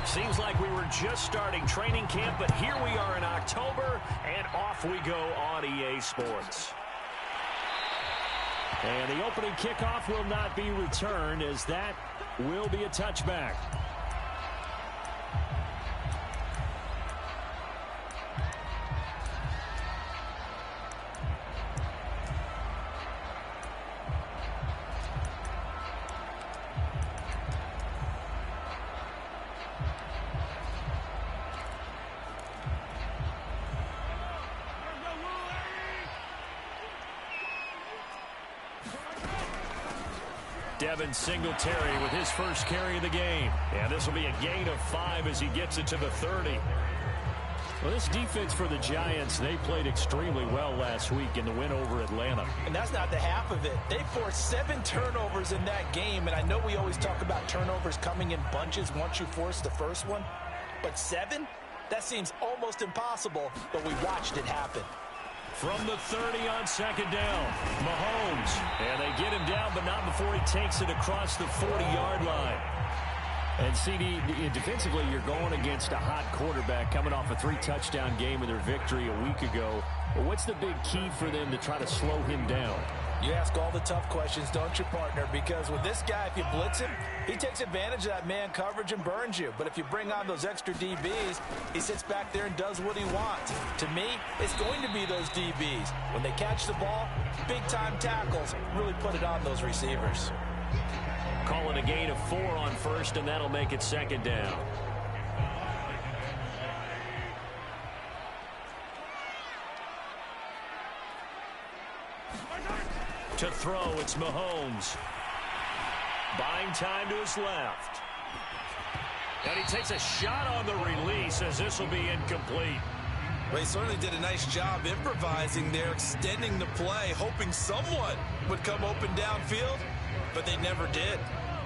Seems like we were just starting training camp, but here we are in October, and off we go on EA Sports. And the opening kickoff will not be returned, as that will be a touchback. Devin Singletary with his first carry of the game. And this will be a gain of 5 as he gets it to the 30. Well, this defense for the Giants, they played extremely well last week in the win over Atlanta. And that's not the half of it. They forced 7 turnovers in that game. And I know we always talk about turnovers coming in bunches once you force the first one. But 7? That seems almost impossible, but we watched it happen. From the 30 on second down, Mahomes. And they get him down, but not before he takes it across the 40-yard line. And CD, defensively, you're going against a hot quarterback coming off a 3-touchdown game in their victory a week ago. But what's the big key for them to try to slow him down? You ask all the tough questions, don't you, partner? Because with this guy, if you blitz him, he takes advantage of that man coverage and burns you. But if you bring on those extra DBs, he sits back there and does what he wants. To me, it's going to be those DBs. When they catch the ball, big-time tackles really put it on those receivers. Call it a gain of 4 on first, and that'll make it second down. To throw, it's Mahomes. Buying time to his left. And he takes a shot on the release as this will be incomplete. Well, he certainly did a nice job improvising there, extending the play, hoping someone would come open downfield, but they never did.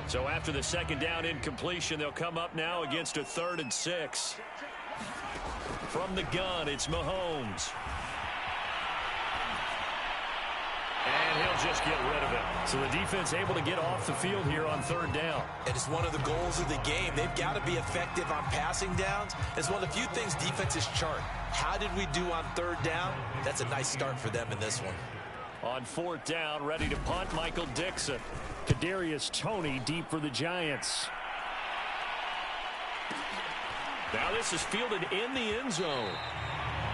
So after the second down incompletion, they'll come up now against a 3rd and 6. From the gun, it's Mahomes. And he'll just get rid of it. So the defense able to get off the field here on 3rd down. And it's one of the goals of the game. They've got to be effective on passing downs. It's one of the few things defenses chart. How did we do on 3rd down? That's a nice start for them in this one. On 4th down, ready to punt, Michael Dixon. Kadarius Toney deep for the Giants. Now this is fielded in the end zone.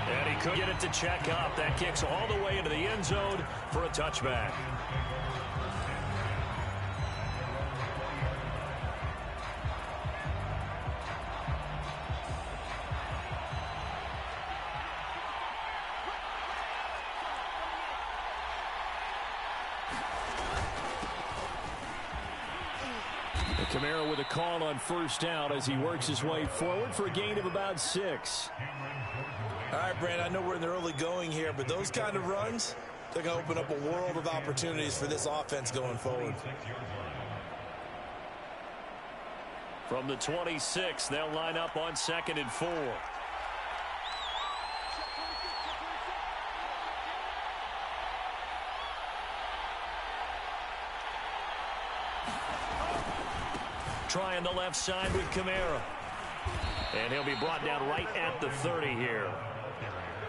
And he could get it to check up. That kicks all the way into the end zone for a touchback. Kamara with a call on 1st down as he works his way forward for a gain of about 6. All right, Brad, I know we're in the early going here, but those kind of runs, they're going to open up a world of opportunities for this offense going forward. From the 26, they'll line up on 2nd and 4. Trying the left side with Kamara. And he'll be brought down right at the 30 here.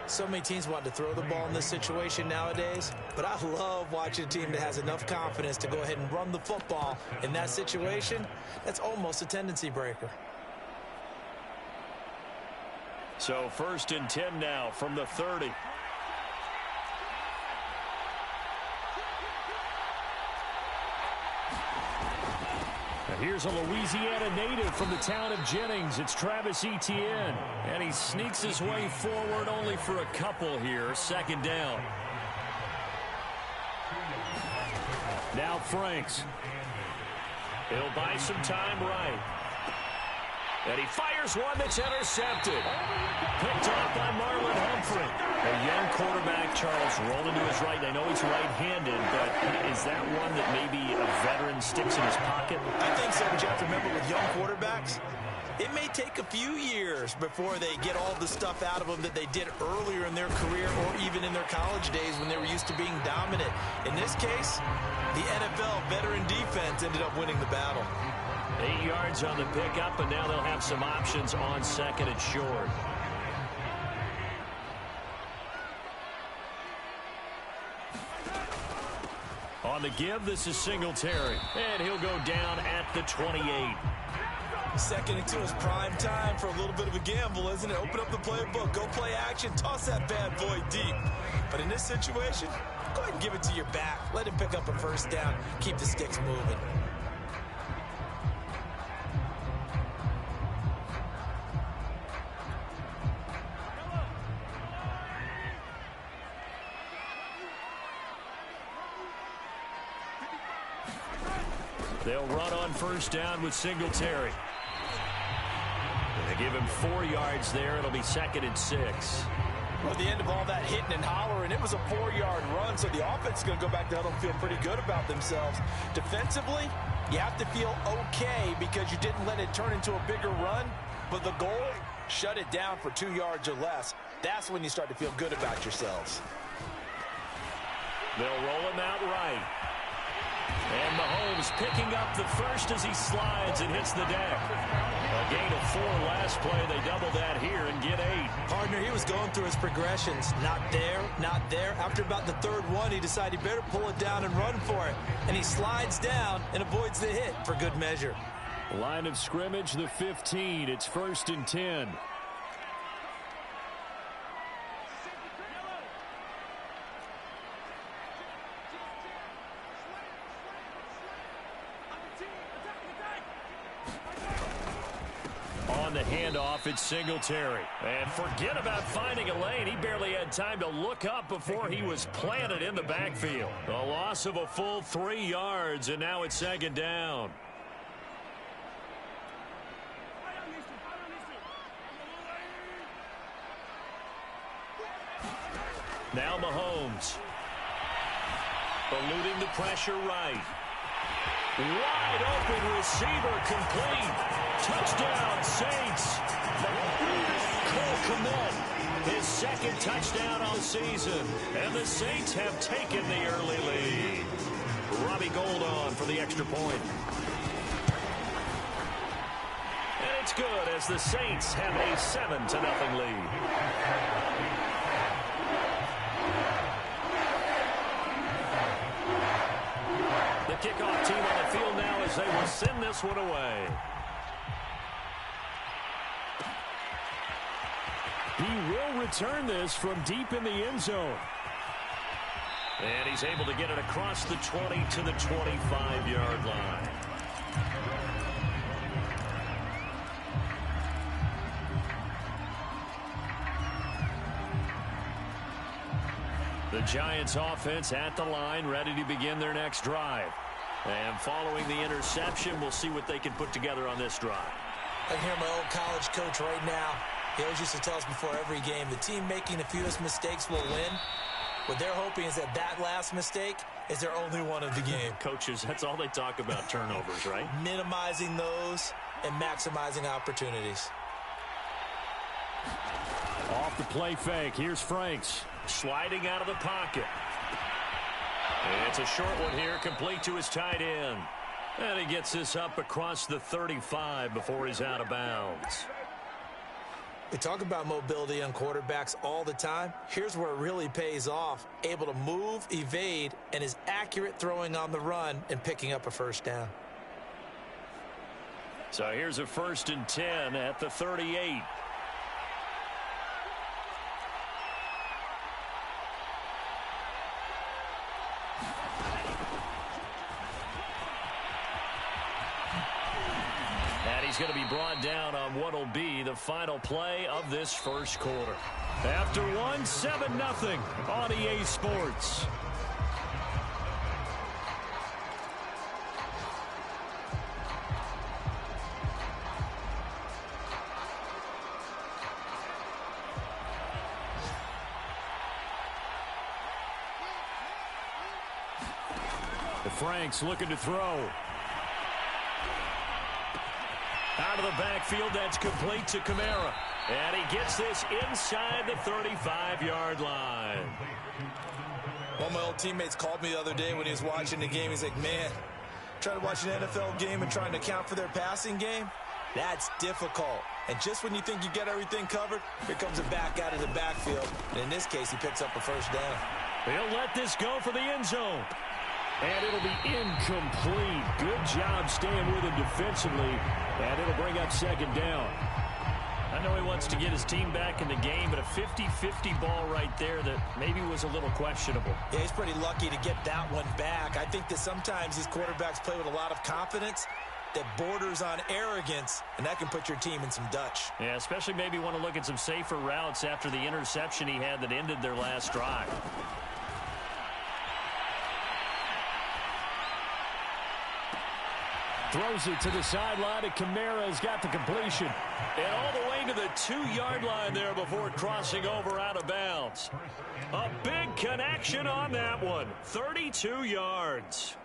So many teams want to throw the ball in this situation nowadays, but I love watching a team that has enough confidence to go ahead and run the football. In that situation, that's almost a tendency breaker. So 1st and 10 now from the 30. Here's a Louisiana native from the town of Jennings. It's Travis Etienne. And he sneaks his way forward only for a couple here. 2nd down. Now Franks. He'll buy some time right. And he fires one that's intercepted. Picked off by Marlon Humphrey. A young quarterback, Charles, rolling to his right. I know he's right-handed, but is that one that maybe a veteran sticks in his pocket? I think so, but you have to remember with young quarterbacks, it may take a few years before they get all the stuff out of them that they did earlier in their career or even in their college days when they were used to being dominant. In this case, the NFL veteran defense ended up winning the battle. 8 yards on the pickup, and now they'll have some options on second and short. On the give, this is Singletary, and he'll go down at the 28. Second and 2 is prime time for a little bit of a gamble, isn't it? Open up the playbook, go play action, toss that bad boy deep. But in this situation, go ahead and give it to your back. Let him pick up a first down. Keep the sticks moving. They'll run on first down with Singletary. They give him 4 yards there. It'll be second and 6. Well, at the end of all that hitting and hollering, it was a 4-yard run, so the offense is going to go back to huddle and feel pretty good about themselves. Defensively, you have to feel okay because you didn't let it turn into a bigger run, but the goal, shut it down for 2 yards or less. That's when you start to feel good about yourselves. They'll roll him out right. And Mahomes picking up the first as he slides and hits the deck. A gain of 4 last play. They double that here and get 8. Partner, he was going through his progressions. Not there, not there. After about the third one, he decided he better pull it down and run for it. And he slides down and avoids the hit for good measure. Line of scrimmage, the 15. It's 1st and 10. On the handoff, it's Singletary. And forget about finding a lane. He barely had time to look up before he was planted in the backfield. A loss of a full 3 yards, and now it's second down. Now Mahomes. Eluding the pressure right. Wide open receiver complete. Touchdown, Saints. Cole Kmet, his second touchdown on the season. And the Saints have taken the early lead. Robbie Gould on for the extra point. And it's good as the Saints have a 7-0 lead. The kickoff team on the field now as they will send this one away. He will return this from deep in the end zone. And he's able to get it across the 20 to the 25-yard line. The Giants offense at the line, ready to begin their next drive. And following the interception, we'll see what they can put together on this drive. I can hear my old college coach right now. He always used to tell us before every game, the team making the fewest mistakes will win. What they're hoping is that that last mistake is their only one of the game. Coaches, that's all they talk about, turnovers, right? Minimizing those and maximizing opportunities. Off the play fake, here's Franks. Sliding out of the pocket. It's a short one here, complete to his tight end. And he gets this up across the 35 before he's out of bounds. We talk about mobility on quarterbacks all the time. Here's where it really pays off. Able to move, evade, and is accurate throwing on the run and picking up a first down. So here's a 1st and 10 at the 38. He's going to be brought down on what will be the final play of this first quarter. After one, 7-0 on EA Sports. The Franks looking to throw. Out of the backfield, that's complete to Kamara. And he gets this inside the 35-yard line. One of my old teammates called me the other day when he was watching the game. He's like, man, Try to watch an NFL game and trying to account for their passing game? That's difficult. And just when you think you get everything covered, here comes a back out of the backfield. And in this case, he picks up a first down. He'll let this go for the end zone. And it'll be incomplete. Good job staying with him defensively. And it'll bring up second down. I know he wants to get his team back in the game, but a 50-50 ball right there that maybe was a little questionable. Yeah, he's pretty lucky to get that one back. I think that sometimes these quarterbacks play with a lot of confidence that borders on arrogance, and that can put your team in some Dutch. Yeah, especially maybe want to look at some safer routes after the interception he had that ended their last drive. Throws it to the sideline, and Kamara's got the completion. And all the way to the 2-yard line there before crossing over out of bounds. A big connection on that one. 32 yards.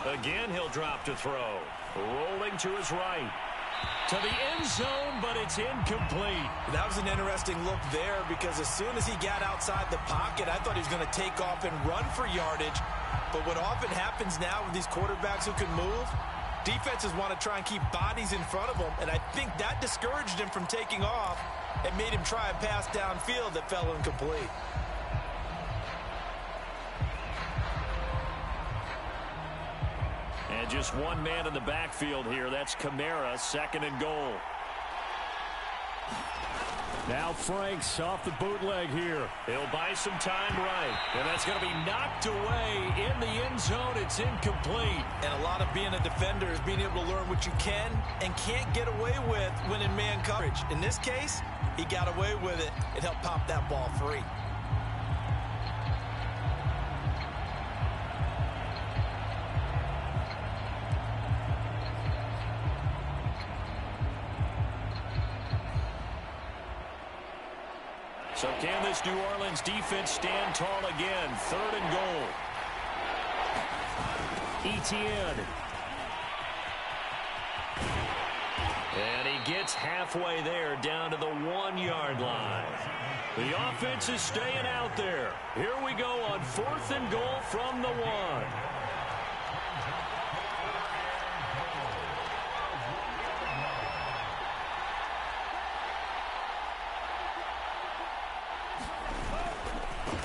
Again, he'll drop to throw. Rolling to his right. To the end zone, but it's incomplete. That was an interesting look there because as soon as he got outside the pocket, I thought he was going to take off and run for yardage. But what often happens now with these quarterbacks who can move, defenses want to try and keep bodies in front of them, and I think that discouraged him from taking off and made him try a pass downfield that fell incomplete. And just one man in the backfield here. That's Kamara, second and goal. Now Franks off the bootleg here. He'll buy some time right. And that's going to be knocked away in the end zone. It's incomplete. And a lot of being a defender is being able to learn what you can and can't get away with when in man coverage. In this case, he got away with it. It helped pop that ball free. So can this New Orleans defense stand tall again? Third and goal. Etienne. And he gets halfway there down to the 1-yard line. The offense is staying out there. Here we go on 4th and goal from the 1.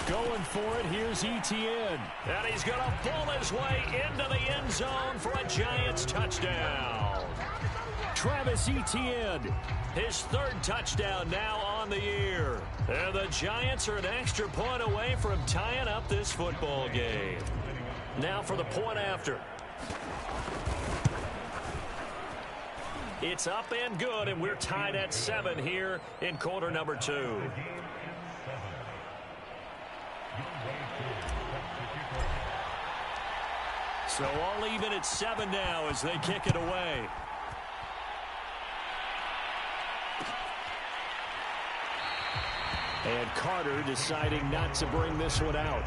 Going for it, here's Etienne. And he's going to pull his way into the end zone for a Giants touchdown. Travis Etienne, his 3rd touchdown now on the year. And the Giants are an extra point away from tying up this football game. Now for the point after. It's up and good, and we're tied at 7 here in quarter number 2. So all even at 7 now as they kick it away. And Carter deciding not to bring this one out.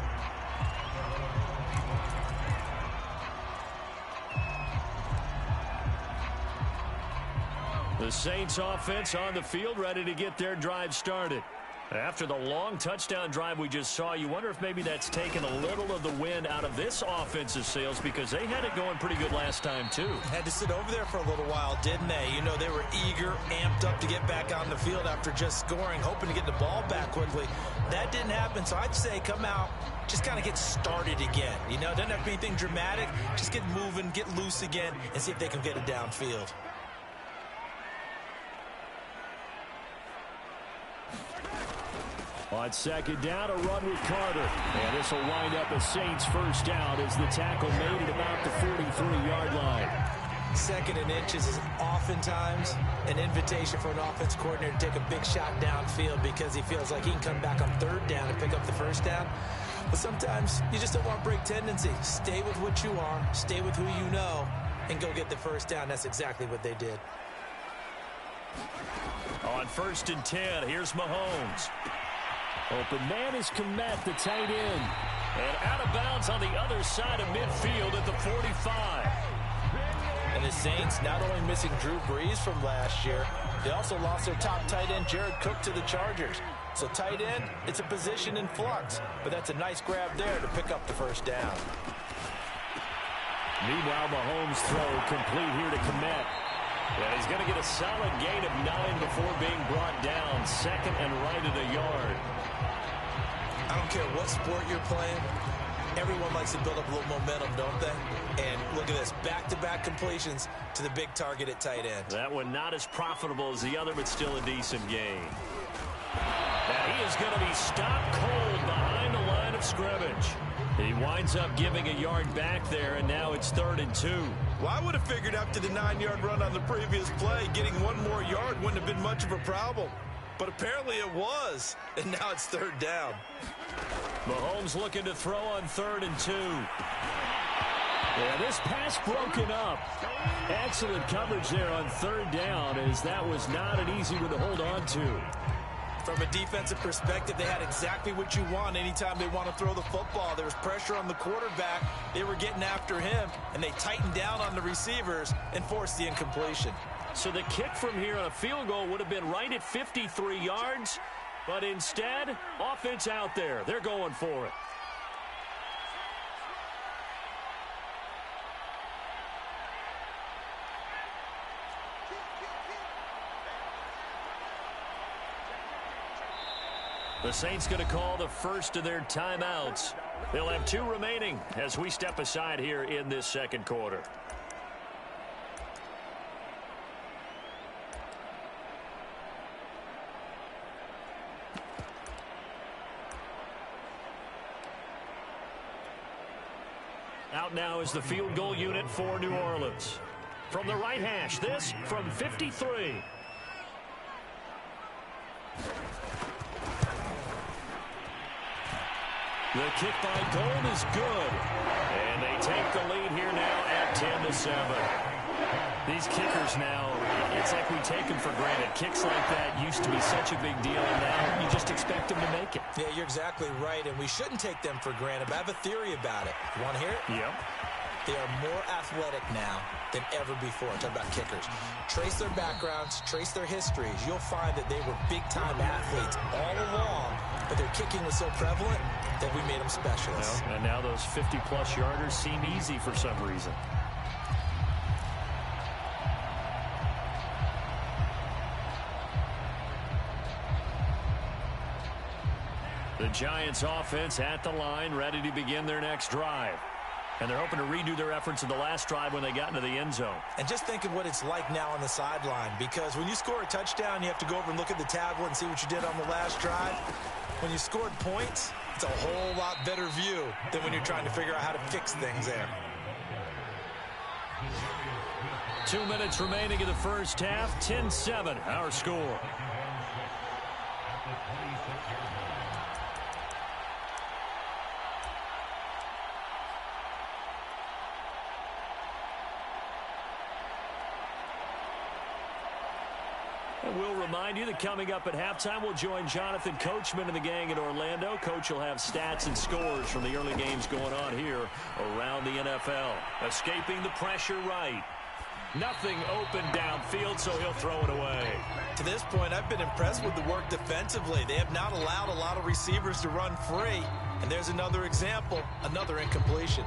The Saints offense on the field ready to get their drive started. After the long touchdown drive we just saw, you wonder if maybe that's taken a little of the wind out of this offensive sails because they had it going pretty good last time too. Had to sit over there for a little while, didn't they? You know, they were eager, amped up to get back on the field after just scoring, hoping to get the ball back quickly. That didn't happen, so I'd say come out, just kind of get started again. You know, it doesn't have to be anything dramatic. Just get moving, get loose again, and see if they can get it downfield. On second down, a run with Carter. And this will wind up a Saints first down as the tackle made at about the 43-yard line. 2nd and inches is oftentimes an invitation for an offense coordinator to take a big shot downfield because he feels like he can come back on 3rd down and pick up the first down. But sometimes you just don't want break tendency. Stay with what you are, stay with who you know, and go get the first down. That's exactly what they did. On 1st and 10, here's Mahomes. Open man is Komet, the tight end. And out of bounds on the other side of midfield at the 45. And the Saints not only missing Drew Brees from last year, they also lost their top tight end, Jared Cook, to the Chargers. So tight end, it's a position in flux. But that's a nice grab there to pick up the first down. Meanwhile, Mahomes' throw complete here to Kmet. And he's going to get a solid gain of 9 before being brought down. Second and right at a yard. I don't care what sport you're playing. Everyone likes to build up a little momentum, don't they? And look at this, back-to-back completions to the big target at tight end. That one not as profitable as the other, but still a decent gain. And he is going to be stopped cold behind the line of scrimmage. He winds up giving a yard back there, and now it's 3rd and 2. Well, I would have figured after the 9-yard run on the previous play, getting one more yard wouldn't have been much of a problem. But apparently it was, and now it's 3rd down. Mahomes looking to throw on 3rd and 2. Yeah, this pass broken up. Excellent coverage there on 3rd down, as that was not an easy one to hold on to. From a defensive perspective, they had exactly what you want anytime they want to throw the football. There was pressure on the quarterback. They were getting after him, and they tightened down on the receivers and forced the incompletion. So the kick from here on a field goal would have been right at 53 yards, but instead, offense out there. They're going for it. The Saints going to call the first of their timeouts. They'll have 2 remaining as we step aside here in this second quarter. Out now is the field goal unit for New Orleans. From the right hash, this from 53. The kick by Gold is good. And they take the lead here now at 10-7. These kickers now, it's like we take them for granted. Kicks like that used to be such a big deal, and now you just expect them to make it. Yeah, you're exactly right, and we shouldn't take them for granted, but I have a theory about it. You want to hear it? Yep. They are more athletic now than ever before. I'm talking about kickers. Trace their backgrounds, trace their histories. You'll find that they were big-time athletes all along, but their kicking was so prevalent that we made them specialists. Well, and now those 50-plus yarders seem easy for some reason. The Giants offense at the line, ready to begin their next drive. And they're hoping to redo their efforts in the last drive when they got into the end zone. And just think of what it's like now on the sideline, because when you score a touchdown, you have to go over and look at the tablet and see what you did on the last drive. When you scored points, it's a whole lot better view than when you're trying to figure out how to fix things there. 2 minutes remaining in the first half, 10-7, our score. And we'll remind you that coming up at halftime, we'll join Jonathan Coachman and the gang in Orlando. Coach will have stats and scores from the early games going on here around the NFL. Escaping the pressure right. Nothing open downfield, so he'll throw it away. To this point, I've been impressed with the work defensively. They have not allowed a lot of receivers to run free. And there's another example, another incompletion.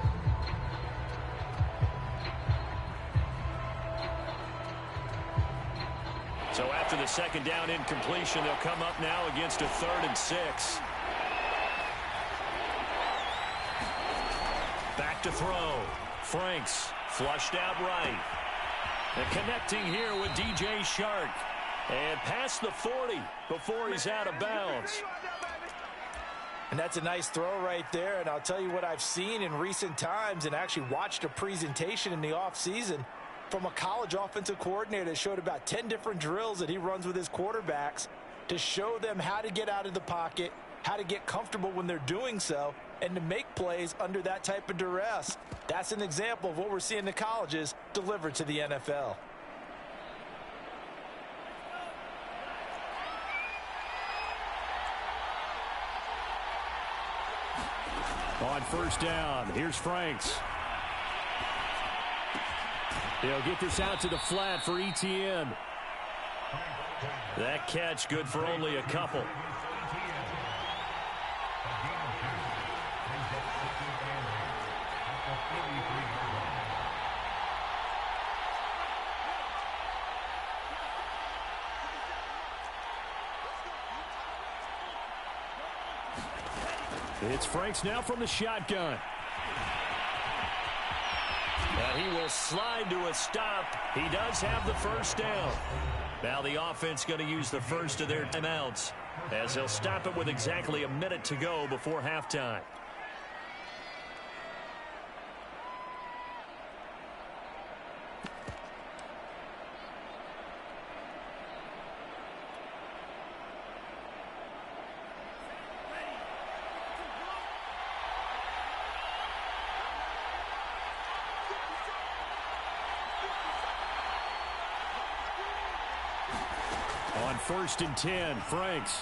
So after the second down incompletion, they'll come up now against a 3rd and 6. Back to throw. Franks flushed out right. And connecting here with DJ Shark. And past the 40 before he's out of bounds. And that's a nice throw right there. And I'll tell you what I've seen in recent times and actually watched a presentation in the offseason from a college offensive coordinator that showed about 10 different drills that he runs with his quarterbacks to show them how to get out of the pocket, how to get comfortable when they're doing so, and to make plays under that type of duress. That's an example of what we're seeing in the colleges delivered to the NFL. On first down, here's Franks. They'll get this out to the flat for Etienne. That catch good for only a couple. It's Franks now from the shotgun. And he will slide to a stop. He does have the first down. Now the offense going to use the first of their timeouts as they'll stop it with exactly a minute to go before halftime. On 1st and 10, Franks.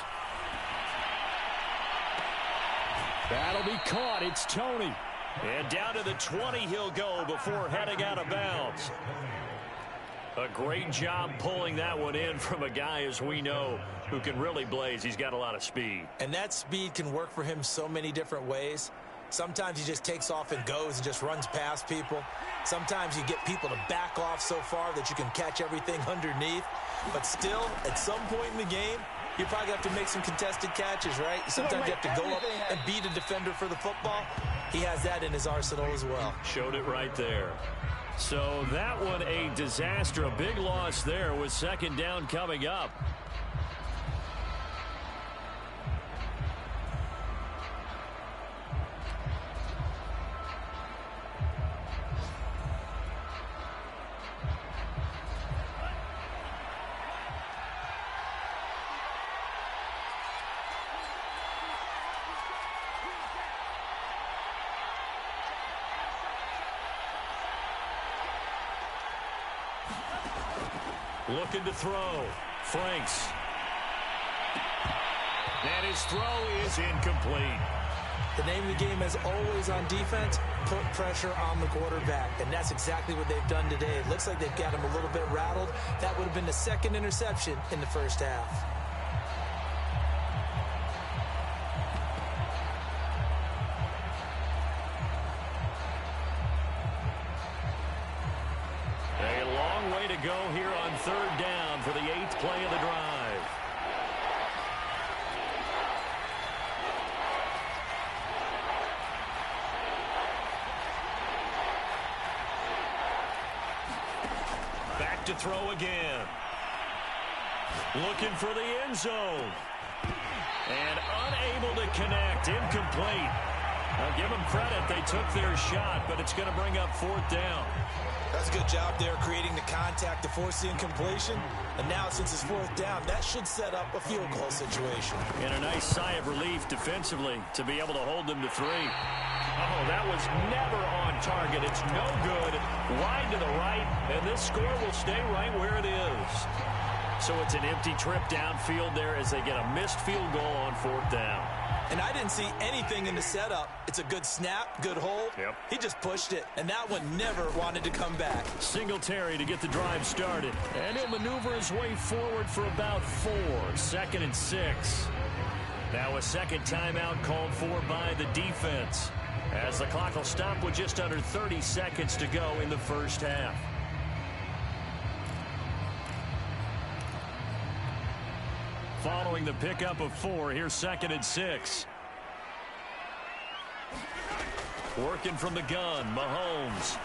That'll be caught. It's Tony. And down to the 20 he'll go before heading out of bounds. A great job pulling that one in from a guy, as we know, who can really blaze. He's got a lot of speed. And that speed can work for him so many different ways. Sometimes he just takes off and goes and just runs past people. Sometimes you get people to back off so far that you can catch everything underneath. But still, at some point in the game, you probably have to make some contested catches, right? Sometimes you have to go up and beat a defender for the football. He has that in his arsenal as well. Showed it right there. So that one a disaster. A big loss there with 2nd down coming up. Looking to throw. Franks. And his throw is incomplete. The name of the game is always on defense, put pressure on the quarterback. And that's exactly what they've done today. It looks like they've got him a little bit rattled. That would have been the 2nd interception in the first half. Go here on 3rd down for the 8th play of the drive. Back to throw again. Looking for the end zone. And unable to connect. Incomplete. I'll give them credit. They took their shot, but it's going to bring up 4th down. That's a good job there creating the contact to force the incompletion. And now since it's 4th down, that should set up a field goal situation. And a nice sigh of relief defensively to be able to hold them to 3. Oh, that was never on target. It's no good. Wide to the right, and this score will stay right where it is. So it's an empty trip downfield there as they get a missed field goal on 4th down. And I didn't see anything in the setup. It's a good snap, good hold. Yep. He just pushed it, and that one never wanted to come back. Singletary to get the drive started. And he'll maneuver his way forward for about 4. 2nd and 6. Now a 2nd timeout called for by the defense, as the clock will stop with just under 30 seconds to go in the first half. Following the pickup of 4, here's 2nd and 6. Working from the gun, Mahomes.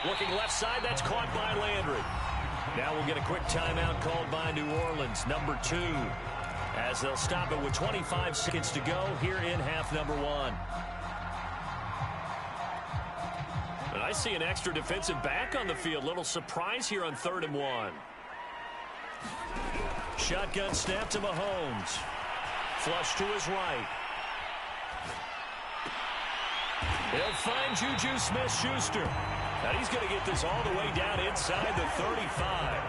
Looking left side, that's caught by Landry. Now we'll get a quick timeout called by New Orleans, number 2, as they'll stop it with 25 seconds to go here in half number 1. And I see an extra defensive back on the field. Little surprise here on 3rd and 1. Shotgun snap to Mahomes. Flush to his right. He'll find Juju Smith-Schuster. And he's going to get this all the way down inside the 35.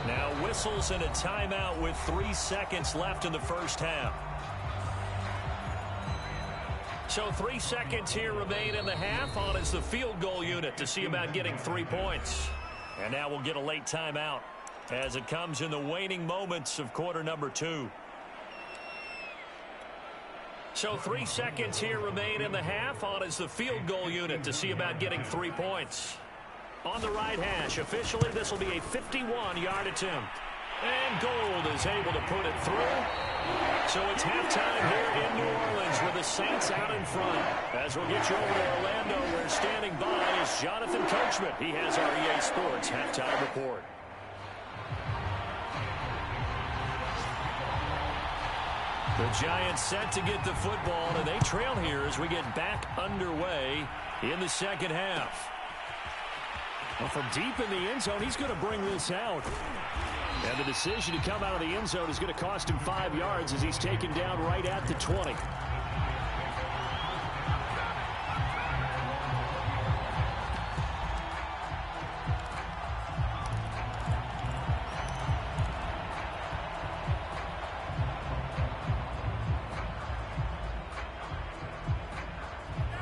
Now whistles and a timeout with 3 seconds left in the first half. So 3 seconds here remain in the half. On is the field goal unit to see about getting 3 points. And now we'll get a late timeout. as it comes in the waning moments of quarter number 2. So 3 seconds here remain in the half. On is the field goal unit to see about getting 3 points. On the right hash, officially this will be a 51-yard attempt. And Gold is able to put it through. So it's halftime here in New Orleans with the Saints out in front. As we'll get you over to Orlando, where standing by is Jonathan Coachman. He has our EA Sports halftime report. The Giants set to get the football, and they trail here as we get back underway in the second half. Well, from deep in the end zone, he's going to bring this out. And the decision to come out of the end zone is going to cost him 5 yards as he's taken down right at the 20.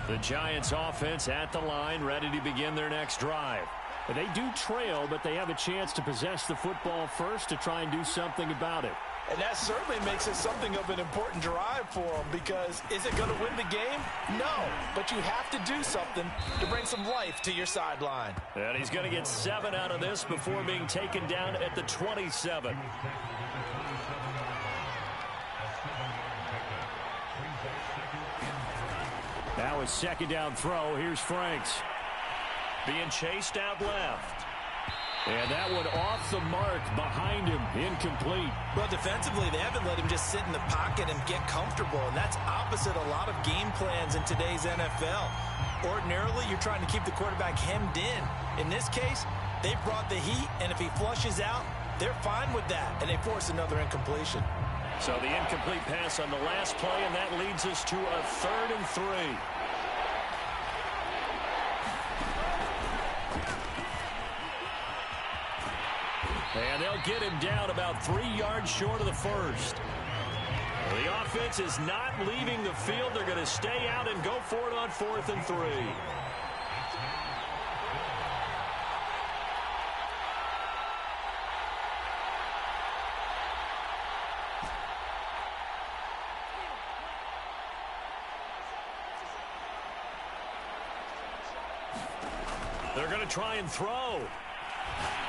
The Giants offense at the line, ready to begin their next drive. They do trail, but they have a chance to possess the football first to try and do something about it. And that certainly makes it something of an important drive for them, because is it going to win the game? No, but you have to do something to bring some life to your sideline. And he's going to get 7 out of this before being taken down at the 27. Now a second down throw. Here's Franks. Being chased out left. And that one off the mark behind him. Incomplete. Well, defensively, they haven't let him just sit in the pocket and get comfortable. And that's opposite a lot of game plans in today's NFL. Ordinarily, you're trying to keep the quarterback hemmed in. In this case, they brought the heat, and if he flushes out, they're fine with that. And they force another incompletion. So the incomplete pass on the last play, and that leads us to a 3rd and 3. And they'll get him down about 3 yards short of the first. The offense is not leaving the field. They're going to stay out and go for it on 4th and 3. They're going to try and throw.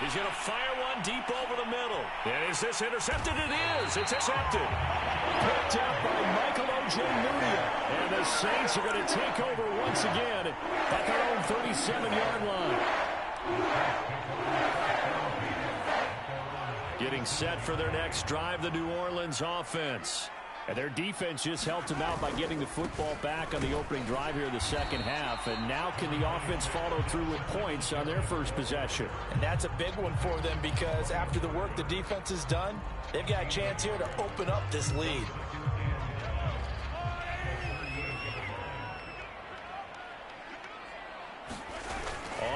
He's going to fire one deep over the middle. And is this intercepted? It is. It's accepted. Picked up by Michael Ojemudia. And the Saints are going to take over once again at their own 37-yard line. Getting set for their next drive, the New Orleans offense. And their defense just helped them out by getting the football back on the opening drive here in the second half. And now can the offense follow through with points on their first possession? And that's a big one for them, because after the work the defense has done, they've got a chance here to open up this lead.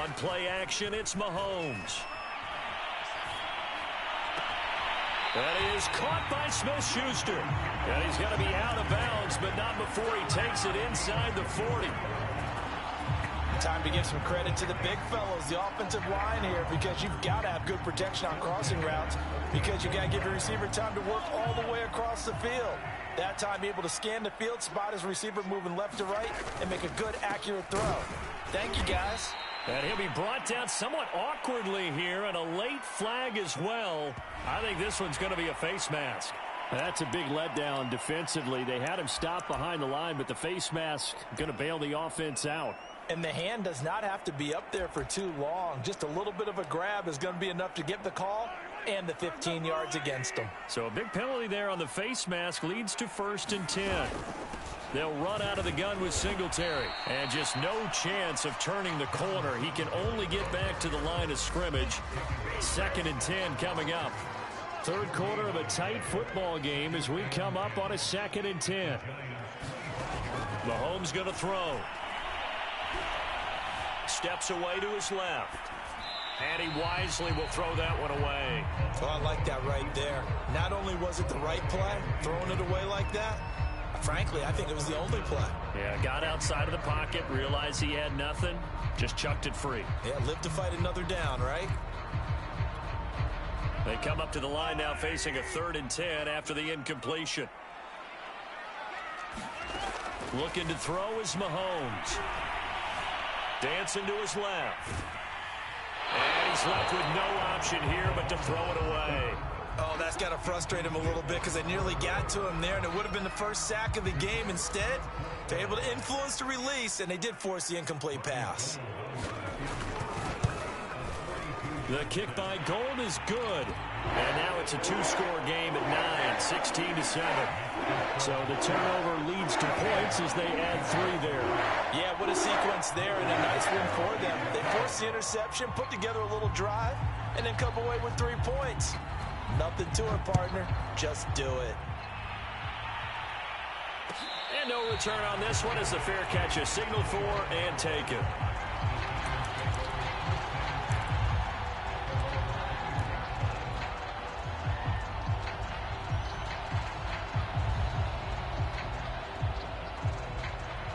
On play action, it's Mahomes. And he is caught by Smith-Schuster. And he's going to be out of bounds, but not before he takes it inside the 40. Time to give some credit to the big fellows, the offensive line here, because you've got to have good protection on crossing routes, because you got to give your receiver time to work all the way across the field. That time, be able to scan the field, spot his receiver moving left to right, and make a good, accurate throw. Thank you, guys. And he'll be brought down somewhat awkwardly here, and a late flag as well. I think this one's going to be a face mask. That's a big letdown defensively. They had him stop behind the line, but the face mask going to bail the offense out. And the hand does not have to be up there for too long. Just a little bit of a grab is going to be enough to get the call and the 15 yards against them. So a big penalty there on the face mask leads to 1st and 10. They'll run out of the gun with Singletary. And just no chance of turning the corner. He can only get back to the line of scrimmage. 2nd and 10 coming up. 3rd quarter of a tight football game as we come up on a 2nd and 10. Mahomes going to throw. Steps away to his left. And he wisely will throw that one away. Oh, I like that right there. Not only was it the right play, throwing it away like that, frankly, I think it was the only play. Yeah, got outside of the pocket, realized he had nothing, just chucked it free. Yeah, live to fight another down, right? They come up to the line now facing a 3rd and 10 after the incompletion. Looking to throw is Mahomes. Dancing to his left. And he's left with no option here but to throw it away. Oh, that's got to frustrate him a little bit because they nearly got to him there, and it would have been the first sack of the game. Instead, they're able to influence the release, and they did force the incomplete pass. The kick by Gold is good. And now it's a 2-score game at 9, 16-7. So the turnover leads to points as they add 3 there. Yeah, what a sequence there, and a nice win for them. They forced the interception, put together a little drive, and then come away with 3 points. Nothing to it, partner. Just do it. And no return on this one as the fair catch is signaled for and taken.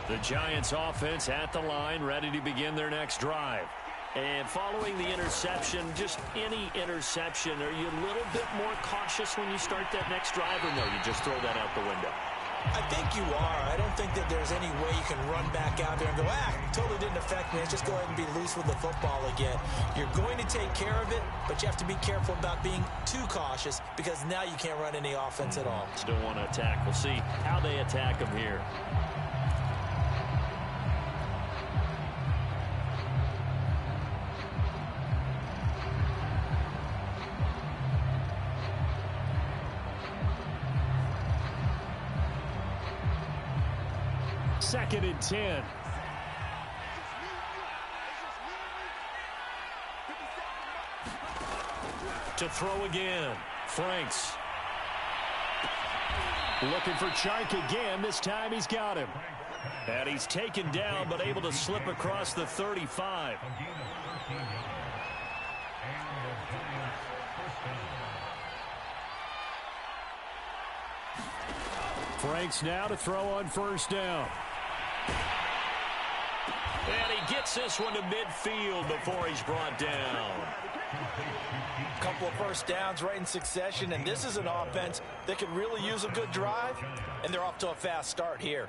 The Giants offense at the line, ready to begin their next drive. And following the interception, just any interception, are you a little bit more cautious when you start that next drive, or no, you just throw that out the window? I think you are. I don't think that there's any way you can run back out there and go, totally didn't affect me. Let's just go ahead and be loose with the football again. You're going to take care of it, but you have to be careful about being too cautious because now you can't run any offense at all. Still want to attack. We'll see how they attack them here. Second and 10. To throw again. Franks. Looking for Chark again. This time he's got him. And he's taken down but able to slip across the 35. Franks now to throw on 1st down. And he gets this one to midfield before he's brought down. A couple of 1st downs right in succession, and this is an offense that could really use a good drive, and they're off to a fast start here.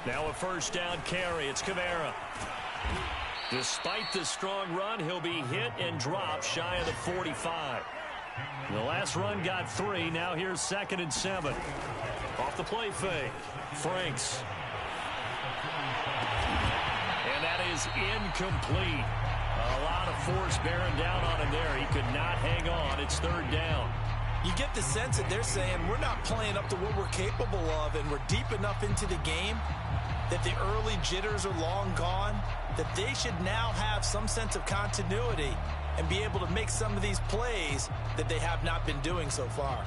Now a 1st down carry. It's Kamara. Despite the strong run, he'll be hit and dropped shy of the 45. The last run got 3. Now here's 2nd and 7. Off the play fake. Franks. And that is incomplete. A lot of force bearing down on him there. He could not hang on. It's 3rd down. You get the sense that they're saying we're not playing up to what we're capable of, and we're deep enough into the game that the early jitters are long gone, that they should now have some sense of continuity and be able to make some of these plays that they have not been doing so far.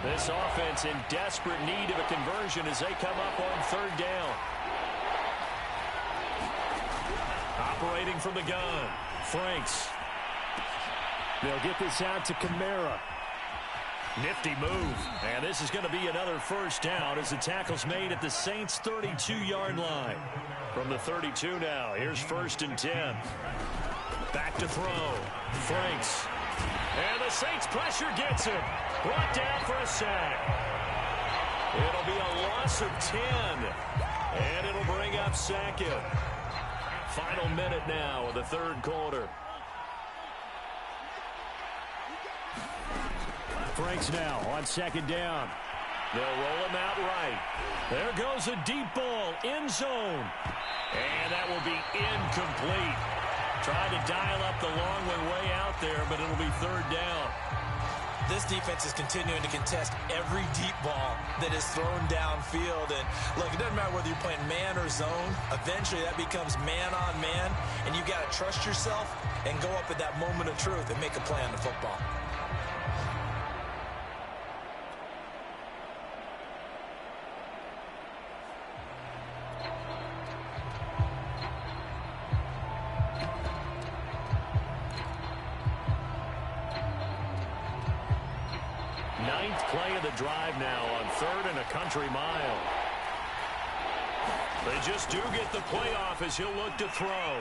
This offense in desperate need of a conversion as they come up on 3rd down. Operating from the gun, Franks. They'll get this out to Kamara. Nifty move. And this is going to be another 1st down as the tackle's made at the Saints' 32-yard line. From the 32 now, here's 1st and 10. Back to throw. Franks. And the Saints pressure gets him. Brought down for a sack. It'll be a loss of 10. And it'll bring up 2nd. Final minute now of the 3rd quarter. Franks now on 2nd down. They'll roll him out right. There goes a deep ball, end zone. And that will be incomplete. Trying to dial up the long way out there, but it'll be 3rd down. This defense is continuing to contest every deep ball that is thrown downfield. And look, it doesn't matter whether you're playing man or zone. Eventually that becomes man on man, and you got to trust yourself and go up at that moment of truth and make a play on the football. ninth play of the drive now on 3rd and a country mile. They just do get the playoff as he'll look to throw.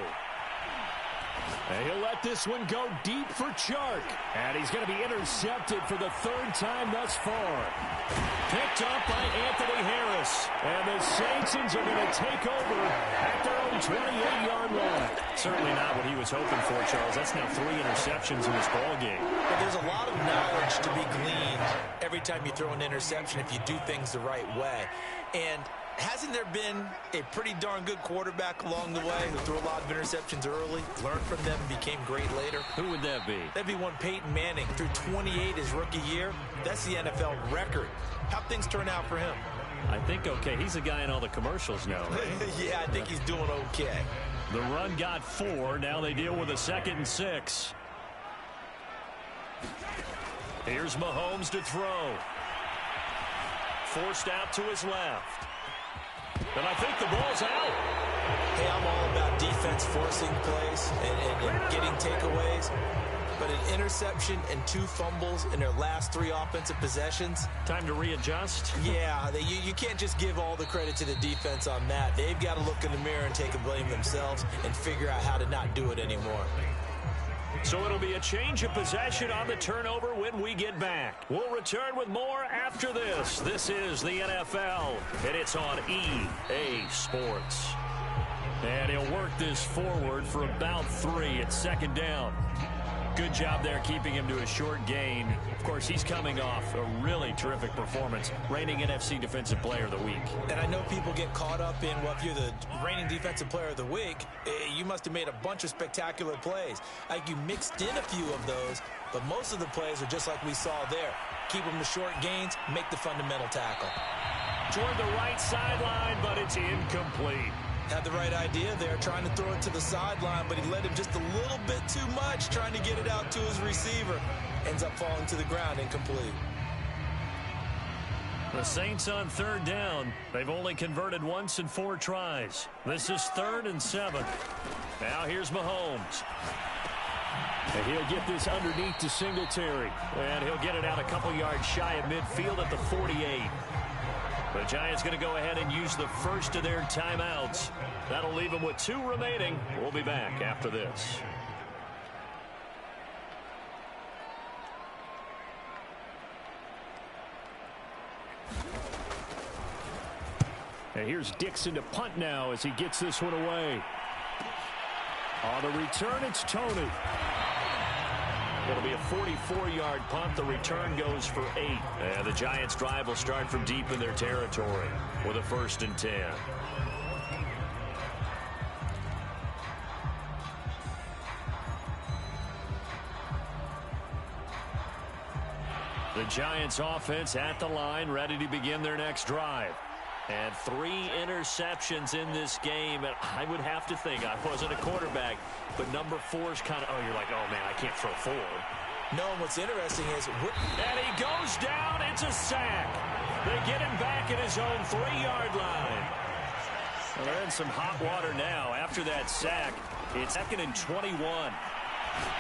And he'll let this one go deep for Chark. And he's going to be intercepted for the 3rd time thus far. Picked up by Anthony Harris. And the Saints are going to take over at their own 28-yard line. Certainly not what he was hoping for, Charles. That's now 3 interceptions in this ballgame. But there's a lot of knowledge to be gleaned every time you throw an interception if you do things the right way. And hasn't there been a pretty darn good quarterback along the way who threw a lot of interceptions early, learned from them, and became great later? Who would that be? That'd be one Peyton Manning. Threw 28 his rookie year. That's the NFL record. How'd things turn out for him? I think okay. He's a guy in all the commercials now, right? Yeah, I think he's doing okay. The run got 4. Now they deal with a 2nd and 6. Here's Mahomes to throw. Forced out to his left. And I think the ball's out. Hey, I'm all about defense forcing plays and getting takeaways. But an interception and 2 fumbles in their last 3 offensive possessions. Time to readjust? Yeah, you can't just give all the credit to the defense on that. They've got to look in the mirror and take a blame themselves and figure out how to not do it anymore. So it'll be a change of possession on the turnover when we get back. We'll return with more after this. This is the NFL, and it's on EA Sports. And he'll work this forward for about 3 at 2nd down. Good job there keeping him to a short gain. Of course, he's coming off a really terrific performance, reigning NFC Defensive Player of the Week. And I know people get caught up in, well, if you're the reigning Defensive Player of the Week, you must have made a bunch of spectacular plays. Like you mixed in a few of those, but most of the plays are just like we saw there. Keep them to short gains, make the fundamental tackle. Toward the right sideline, but it's incomplete. Had the right idea there, trying to throw it to the sideline, but he led him just a little bit too much, trying to get it out to his receiver. Ends up falling to the ground, incomplete. The Saints on 3rd down. They've only converted once in 4 tries. This is 3rd and 7. Now here's Mahomes. And he'll get this underneath to Singletary. And he'll get it out a couple yards shy of midfield at the 48. The Giants going to go ahead and use the first of their timeouts. That'll leave them with 2 remaining. We'll be back after this. And here's Dixon to punt now as he gets this one away. On the return, it's Tony. It'll be a 44-yard punt. The return goes for 8. And the Giants' drive will start from deep in their territory with a 1st and 10. The Giants' offense at the line, ready to begin their next drive. And 3 interceptions in this game. And I would have to think, I wasn't a quarterback, but number 4 is kind of, oh, you're like, oh, man, I can't throw 4. No, what's interesting is... And he goes down. It's a sack. They get him back at his own 3-yard line. Well, they're in some hot water now. After that sack, it's 2nd and 21.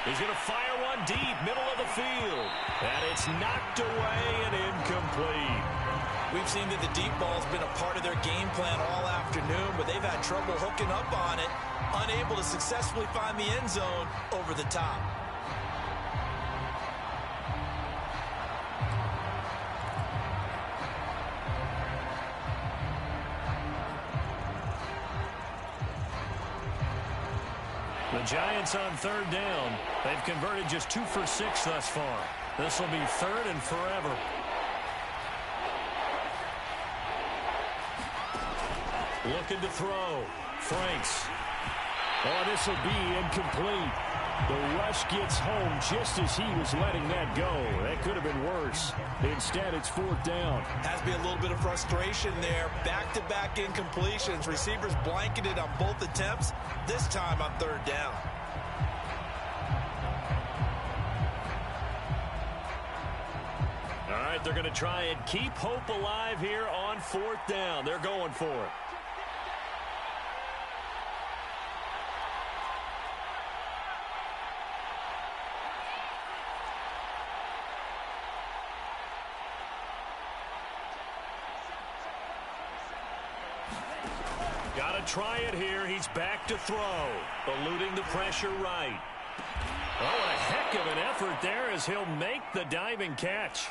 He's going to fire one deep, middle of the field. And it's knocked away and incomplete. We've seen that the deep ball's been a part of their game plan all afternoon, but they've had trouble hooking up on it, unable to successfully find the end zone over the top. The Giants on 3rd down. They've converted just 2 for 6 thus far. This will be 3rd and forever. Looking to throw. Franks. Oh, this will be incomplete. The rush gets home just as he was letting that go. That could have been worse. Instead, it's 4th down. Has to be a little bit of frustration there. Back-to-back incompletions. Receivers blanketed on both attempts, this time on 3rd down. All right, they're going to try and keep hope alive here on 4th down. They're going for it. Got to try it here. He's back to throw. Eluding the pressure right. Oh, what a heck of an effort there as he'll make the diving catch.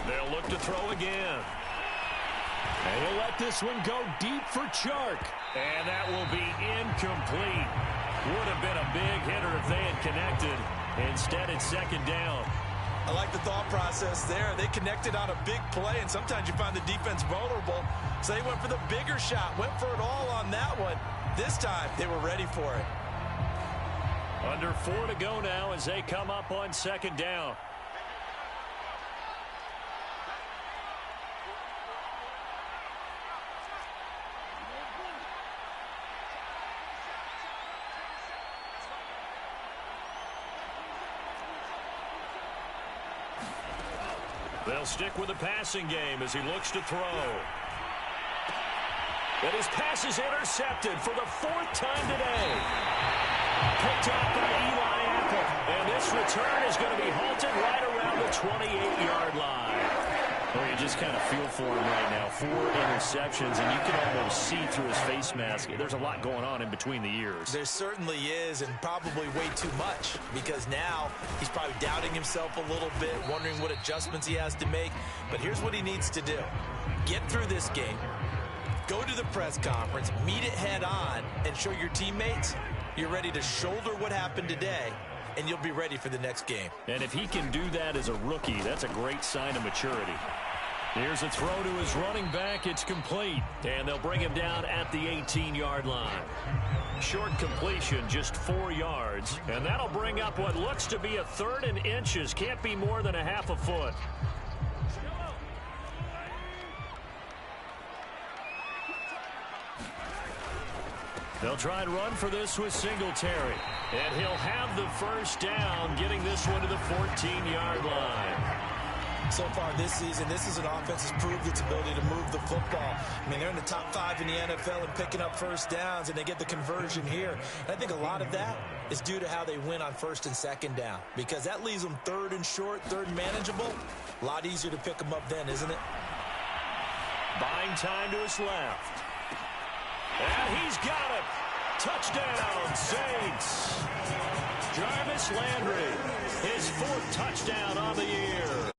They'll look to throw again. And he'll let this one go deep for Chark. And that will be incomplete. Would have been a big hitter if they had connected. Instead, it's second down. I like the thought process there. They connected on a big play, and sometimes you find the defense vulnerable. So they went for the bigger shot, went for it all on that one. This time, they were ready for it. Under 4 to go now as they come up on second down. They'll stick with the passing game as he looks to throw. But his pass is intercepted for the 4th time today. Picked up by Eli Apple. And this return is going to be halted right around the 28-yard line. Well, you just kind of feel for him right now. 4 interceptions, and you can almost see through his face mask. There's a lot going on in between the ears. There certainly is, and probably way too much, because now he's probably doubting himself a little bit, wondering what adjustments he has to make. But here's what he needs to do. Get through this game, go to the press conference, meet it head on, and show your teammates you're ready to shoulder what happened today, and you'll be ready for the next game. And if he can do that as a rookie, that's a great sign of maturity. Here's a throw to his running back. It's complete. And they'll bring him down at the 18-yard line. Short completion, just 4 yards. And that'll bring up what looks to be a 3rd and inches. Can't be more than a half a foot. They'll try and run for this with Singletary. And he'll have the first down, getting this one to the 14-yard line. So far this season, this is an offense that's proved its ability to move the football. I mean, they're in the top 5 in the NFL and picking up first downs, and they get the conversion here. And I think a lot of that is due to how they win on 1st and 2nd down, because that leaves them 3rd and short, 3rd and manageable. A lot easier to pick them up then, isn't it? Buying time to his left. And he's got it. Touchdown, Saints. Jarvis Landry, his 4th touchdown on the year.